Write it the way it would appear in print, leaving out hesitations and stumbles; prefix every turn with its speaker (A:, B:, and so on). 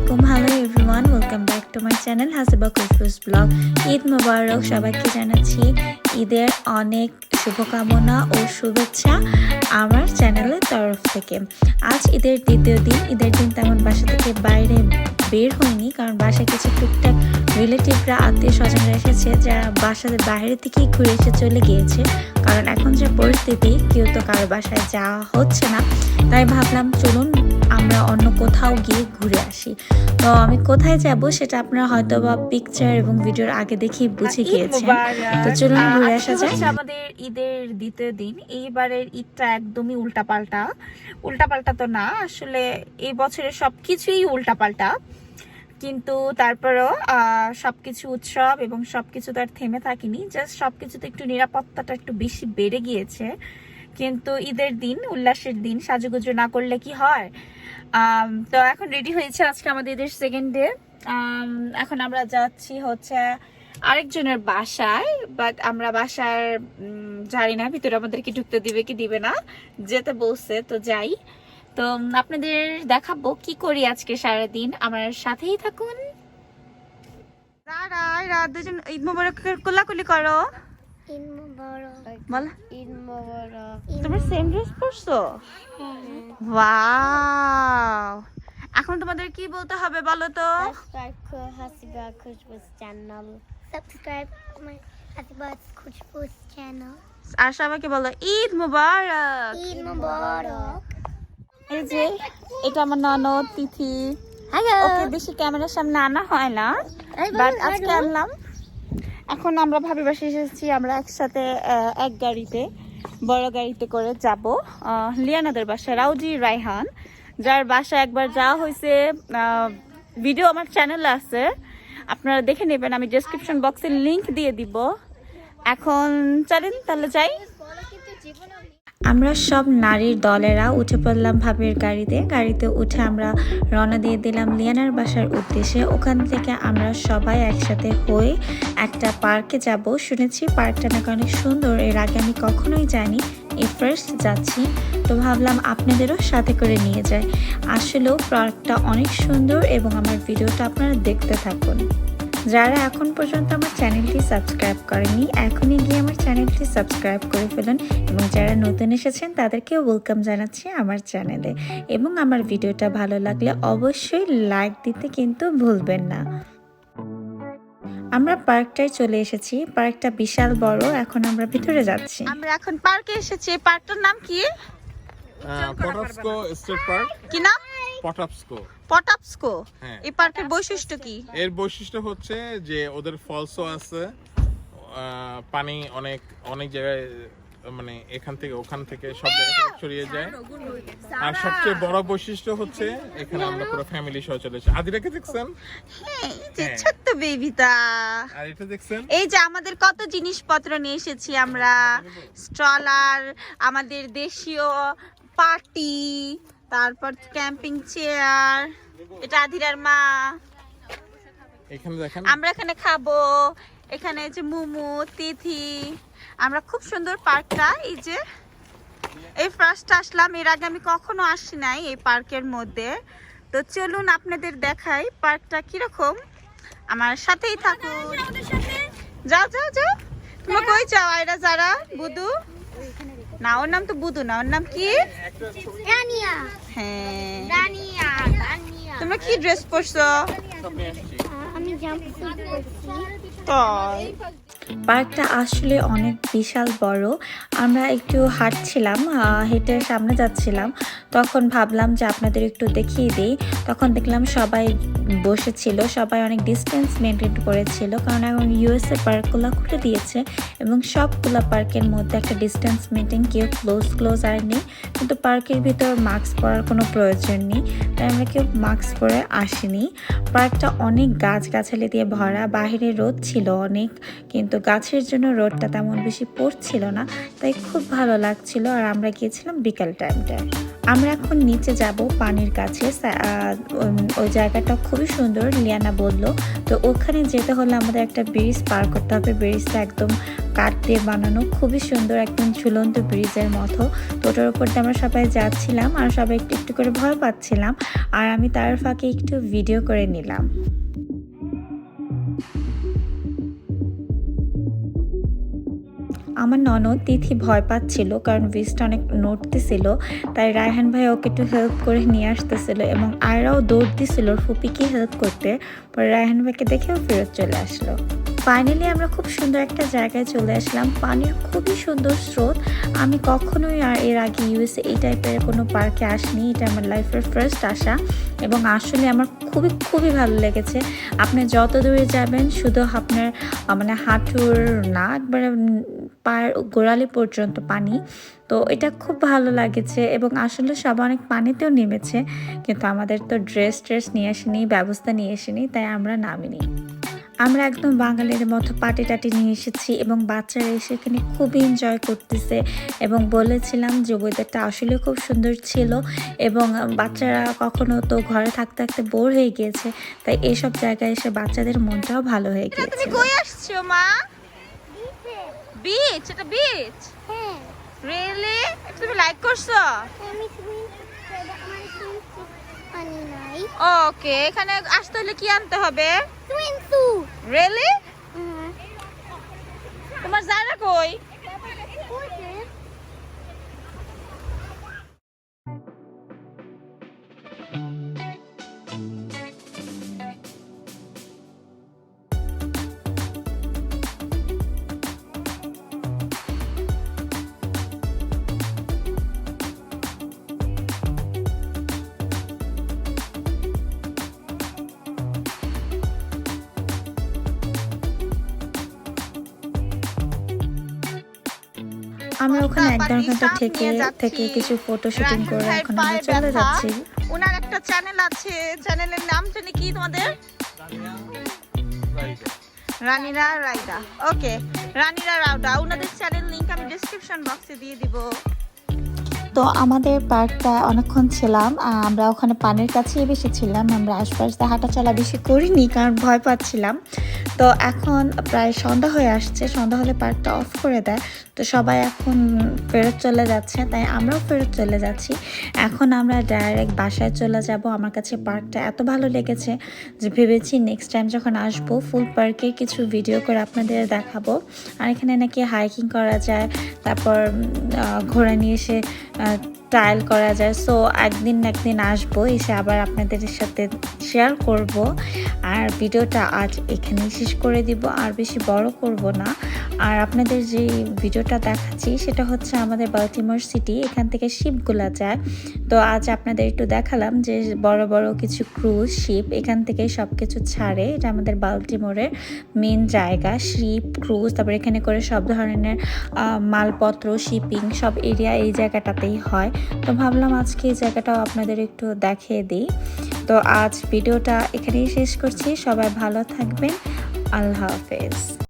A: আসসালামাইকুম hello everyone welcome back to my channel Hasiba Khushbu's vlog. Eid মোবারক সবাইকে জানাচ্ছি ঈদের অনেক শুভকামনা ও শুভেচ্ছা আমার চ্যানেলের তরফ থেকে। আজ ঈদের দ্বিতীয় দিন। ঈদের দিন তেমন বাসা থেকে বাইরে বের হয়নি, কারণ বাসায় কিছু টুকটাক রিলেটিভরা আত্মীয় স্বজনরা এসেছে, যারা বাসার বাইরে থেকেই ঘুরে এসে চলে গিয়েছে। কারণ এখন যে পরিস্থিতি, কেউ তো কারো বাসায় যাওয়া হচ্ছে না, তাই ভাবলাম চলুন আমরা অন্য কোথাও গিয়ে ঘুরে আসি। তো আমি কোথায় যাব সেটা আপনারা হয়তো বা পিকচার এবং ভিডিওর আগে দেখেই বুঝে গিয়েছেন। তো চলুন ঘুরে আসা যাক।
B: আমাদের ঈদের দ্বিতীয় দিন। এইবারের ঈদটা একদমই উল্টাপাল্টা। উল্টাপাল্টা তো না, আসলে এই বছরের সবকিছুই উল্টাপাল্টা, কিন্তু তারপরেও সবকিছু উৎসব এবং সবকিছু তো আর থেমে থাকেনি। জাস্ট সবকিছুতে একটু নিরাপত্তাটা একটু বেশি বেড়ে গিয়েছে। কিন্তু ঈদের দিন, উল্লাসের দিন, সাজুগুজু না করলে কি হয়। তো এখন রেডি হয়েছে, আজকে আমাদের ঈদের সেকেন্ড ডে। এখন আমরা যাচ্ছি হচ্ছে আরেকজনের বাসায়, বাট আমরা বাসার জানি না ভিতরে আমাদেরকে ঢুকতে দিবে কি দিবে না, যেতে বলছে তো যাই। তো আপনাদের দেখাবো কি করি আজকে সারাদিন, আমার সাথেই থাকুন। রাত দুজন ঈদ মোবারকের কোলাকুলি করো।
C: ঈদ মোবারক।
B: বল।
C: ঈদ মোবারক।
B: তোমরা সেম ড্রেস পরছো? ওয়াও। এখন তোমাদের কি বলতে হবে বলো তো?
C: সাবস্ক্রাইব করো Hasiba Khushbu's channel. Subscribe my Hasiba Khushbu's channel.
B: আর সবাইকে বলো ঈদ মোবারক।
C: ঈদ মোবারক।
B: এই যে এটা আমার ননদ তিথি। ওকে বেশি ক্যামেরার সামনে আনা হয় না, বাট আজকে আনলাম। এখন আমরা ভাবি বাসে এসেছি, আমরা একসাথে এক গাড়িতে, বড় গাড়িতে করে যাব লিয়ানাদের বাসায়, রাউজি রায়হান, যার বাসা একবার যাওয়া হয়েছে। ভিডিও আমার চ্যানেলে আছে, আপনারা দেখে নেবেন, আমি ডেসক্রিপশন বক্সে লিংক দিয়ে দিব। এখন চলেন তাহলে যাই।
A: আমরা সব নারীর দলেরা উঠে পড়লাম ভাবির গাড়িতে উঠে আমরা রওনা দিয়ে দিলাম লিয়ানার বাসার উদ্দেশ্যে। ওখান থেকে আমরা সবাই একসাথে হয়ে একটা পার্কে যাব। শুনেছি পার্কটা নাকি অনেক সুন্দর, এর আগে আমি কখনোই যাইনি, এই ফার্স্ট যাচ্ছি। তো ভাবলাম আপনাদেরও সাথে করে নিয়ে যাই। আসলেও পার্কটা অনেক সুন্দর এবং আমার ভিডিওটা আপনারা দেখতে থাকুন। যারা এখন পর্যন্ত আমার চ্যানেলটি সাবস্ক্রাইব করেনি, এখনই গিয়ে আমার চ্যানেলটি সাবস্ক্রাইব করে ফেলুন, এবং যারা নতুন এসেছেন তাদেরকেও ওয়েলকাম জানাচ্ছি আমার চ্যানেলে। এবং আমার ভিডিওটা ভালো লাগলে অবশ্যই লাইক দিতে কিন্তু ভুলবেন না। আমরা পার্কটায় চলে এসেছি, পার্কটা বিশাল বড়। এখন আমরা ভিতরে যাচ্ছি।
B: আমরা এখন পার্কে এসেছি। পার্কটার নাম কি?
D: পটাপস্কো স্টেট পার্ক।
B: কি নাম?
D: পটাপস্কো।
B: পটাপস্কো।
D: হ্যাঁ।
B: এই পার্কের বৈশিষ্ট্য কি?
D: এর বৈশিষ্ট্য হচ্ছে যে ওদের ফলসও আছে, পানি অনেক অনেক জায়গায়, মানে এখান থেকে ওখান থেকে সব জায়গা থেকে ছড়িয়ে যায়। আর সবচেয়ে বড় বৈশিষ্ট্য হচ্ছে এখানে আমরা পুরো ফ্যামিলি সহ চলে এসেছি। আদিরাকে দেখছেন?
B: হ্যাঁ, এই যে ছোট্ট বেবিটা।
D: আর এটা দেখছেন?
B: এই যে আমাদের কত জিনিসপত্র নিয়ে এসেছি আমরা, স্ট্রলার, আমাদের দেশীয় পার্টি, তারপর ক্যাম্পিং চেয়ার। এটা আধিরার মা।
D: এখানে দেখেন,
B: আমরা এখানে খাবো। এখানে যে মুমু, তিথি, আমরা খুব সুন্দর পার্কটা। এই যে এই ফার্স্ট আসলাম, এর আগে আমি কখনো আসি নাই এই পার্কের মধ্যে। তো চলুন আপনাদের দেখাই পার্কটা কিরকম, আমার সাথেই থাকুন। যাও যাও যাও। তুমি কই যাও? আয়রা যারা বুদু না, ওর নাম তো বুদু না, ওর নাম কি?
C: রানিয়া।
B: হ্যাঁ।
C: রানিয়া। রানিয়া।
B: তোমরা কি ড্রেস পরছো?
C: আমি জাম্পস্যুট পরছি।
B: তাই?
A: পার্কটা আসলে অনেক বিশাল বড়। আমরা একটু হাঁটছিলাম, হেঁটে সামনে যাচ্ছিলাম, তখন ভাবলাম যে আপনাদের একটু দেখিয়ে দিই। তখন দেখলাম সবাই বসেছিল, সবাই অনেক ডিস্টেন্স মেনটেন করেছিল, কারণ এখন ইউএসএ পার্কগুলো খুলে দিয়েছে এবং সবগুলো পার্কের মধ্যে একটা ডিস্টেন্স মেনটেন, কেউ ক্লোজ আর নেই। কিন্তু পার্কের ভিতর মাস্ক পরার কোনো প্রয়োজন নেই, তাই আমরা কেউ মাস্ক পরে আসিনি। পার্কটা অনেক গাছগাছালি দিয়ে ভরা, বাহিরে রোদ ছিল অনেক, কিন্তু গাছের জন্য রোদটা তেমন বেশি পড়ছিল না, তাই খুব ভালো লাগছিল। আর আমরা গিয়েছিলাম বিকাল টাইমটায়। আমরা এখন নিচে যাব পানির কাছে, ওই জায়গাটা খুবই সুন্দর লিয়ানা বলল। তো ওখানে যেতে হলে আমাদের একটা ব্রিজ পার করতে হবে, ব্রিজটা একদম কাঠ দিয়ে বানানো, খুবই সুন্দর, একদম ঝুলন্ত ব্রিজের মতো। তো ওটার উপর দিয়ে আমরা সবাই যাচ্ছিলাম আর সবাই একটু একটু করে ভয় পাচ্ছিলাম, আর আমি তার ফাঁকে একটু ভিডিও করে নিলাম। আমার ননদ তিথি ভয় পাচ্ছিল, কারণ ব্রিজটা অনেক নড়তেছিল, তাই রায়হান ভাই ওকে একটু হেল্প করে নিয়ে আসতেছিল এবং আয়রাও দৌড় দিছিল ফুপিকে হেল্প করতে। পরে রায়হান ভাইকে দেখেও ফেরত চলে আসলো। ফাইনালি আমরা খুব সুন্দর একটা জায়গায় চলে আসলাম, পানির খুবই সুন্দর স্রোত। আমি কখনোই আর এর আগে ইউএসএ এই টাইপের কোনো পার্কে আসিনি, এটা আমার লাইফের ফার্স্ট আসা এবং আসলে আমার খুবই খুবই ভালো লেগেছে। আপনি যত দূরে যাবেন শুধু আপনার মানে হাঁটুর না, একবারে পায়ের গোড়ালি পর্যন্ত পানি। তো এটা খুব ভালো লাগেছে এবং আসলে সব অনেক পানিতেও নেমেছে, কিন্তু আমাদের তো ড্রেস নিয়ে আসেনি, ব্যবস্থা নিয়ে আসেনি, তাই আমরা নামিনি। আমরা একদম বাঙালির মতো পার্টি টাটি নিয়ে এসেছি এবং বাচ্চারা এসে এখানে খুবই এনজয় করতেছে এবং বলেছিলাম যে ওয়েদারটা আসলে খুব সুন্দর ছিল এবং বাচ্চারা কখনো তো ঘরে থাকতে থাকতে বোর হয়ে গিয়েছে, তাই এইসব জায়গায় এসে বাচ্চাদের মনটাও ভালো হয়ে
B: তুমি
A: গিয়েছে।
B: কই আসছো মা? বিচ? এটা বিচ?
C: হ্যাঁ,
B: রিয়েলি? তুমি লাইক করছো?
C: আমি পানি নাই।
B: ওকে, এখানে আসতে হলে কি আনতে হবে?
C: Swim suit.
B: রিয়েলি? তোমার জায়গা কই?
A: আমরা ওখানে এক দেড় ঘন্টা
B: সাপ নিয়ে যাচ্ছি।
A: থেকে কিছু ফটো শুটিং
B: রায়হান
A: করে
B: ভাইয়ের
A: এখন আমরা
B: পায়ে
A: চলে
B: ব্যথা।
A: যাচ্ছি।
B: ওনার একটা চ্যানেল আছে, চ্যানেলের নাম জানি কি তোমাদের? রানীরা রাইডা। ওকে, রানীরা রাউডা, ওনাদের চ্যানেল লিংক আমি ডেসক্রিপশন বক্সে দিয়ে দিব।
A: তো আমাদের পার্কটা অনেকক্ষণ ছিলাম, আমরা ওখানে পানির কাছেই বেশি ছিলাম, আমরা আশপাশ দিয়ে হাঁটা চলা বেশি করিনি কারণ ভয় পাচ্ছিলাম। তো এখন প্রায় সন্ধ্যা হয়ে আসছে, সন্ধ্যা হলে পার্কটা অফ করে দেয়, তো সবাই এখন ফেরত চলে যাচ্ছে, তাই আমরাও ফেরত চলে যাচ্ছি। এখন আমরা ডাইরেক্ট বাসায় চলে যাব। আমার কাছে পার্কটা এত ভালো লেগেছে যে ভেবেছি নেক্সট টাইম যখন আসবো ফুল পার্কে কিছু ভিডিও করে আপনাদের দেখাবো। আর এখানে নাকি হাইকিং করা যায়, তারপর ঘোড়া নিয়ে এসে ট্রায়াল করা যায়। সো একদিন না একদিন আসবো, এসে আবার আপনাদের সাথে শেয়ার করব। আর ভিডিওটা আজ এখানেই শেষ করে দিব, আর বেশি বড় করব না। আর আপনাদের যে ভিডিওটা দেখাচ্ছি সেটা হচ্ছে আমাদের বাল্টিমোর সিটি, এখান থেকে শিপগুলো যায়। তো আজ আপনাদের একটু দেখালাম যে বড় বড় কিছু ক্রুজ শিপ এখান থেকে সব কিছু ছাড়ে। এটা আমাদের বাল্টিমোরের মেন জায়গা, শিপ ক্রুজ, তারপর এখানে করে সব ধরনের মালপত্র শিপিং সব এরিয়া এই জায়গাটাতেই হয়। তো ভাবলাম আজকে এই জায়গাটাও আপনাদের একটু দেখিয়ে দিই। তো আজ ভিডিওটা এখানেই শেষ করছি, সবাই ভালো থাকবেন, আল্লাহ হাফেজ।